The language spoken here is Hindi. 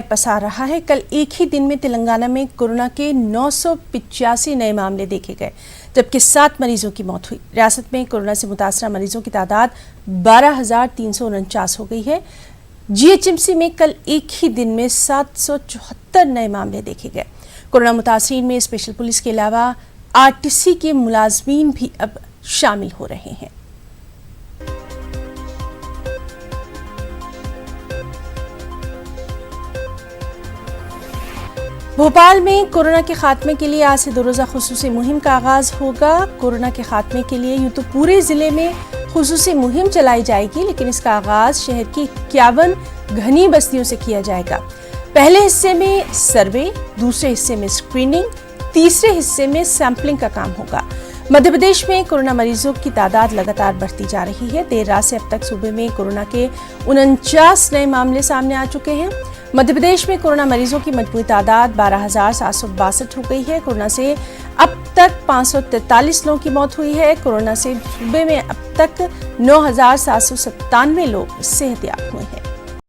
पसार रहा है। कल एक ही दिन में तेलंगाना में कोरोना के 985 नए मामले देखे गए, जबकि 7 मरीजों की मौत हुई। रियासत में कोरोना से मुतासरा मरीजों की तादाद 12,349 हो गई है। जीएचएमसी में कल एक ही दिन में 774 नए मामले देखे गए। कोरोना मुतासरीन में स्पेशल पुलिस के अलावा आरटीसी के मुलाजमीन भी अब शामिल हो रहे हैं। भोपाल में कोरोना के खात्मे के लिए आज से 2 रोज़ा खुसूसी मुहिम का आगाज होगा। कोरोना के खात्मे के लिए यूं तो पूरे जिले में खुसूसी मुहिम चलाई जाएगी, लेकिन इसका आगाज शहर की 51 घनी बस्तियों से किया जाएगा। पहले हिस्से में सर्वे, दूसरे हिस्से में स्क्रीनिंग, तीसरे हिस्से में सैंपलिंग का काम होगा। मध्य प्रदेश में कोरोना मरीजों की तादाद लगातार बढ़ती जा रही है। देर रात से अब तक सूबे में कोरोना के 49 नए मामले सामने आ चुके हैं। मध्य प्रदेश में कोरोना मरीजों की मजमूई तादाद 12,762 हो गई है। कोरोना से अब तक 543 लोगों की मौत हुई है। कोरोना से सूबे में अब तक 9,797 लोग सेहतयाब हुए हैं।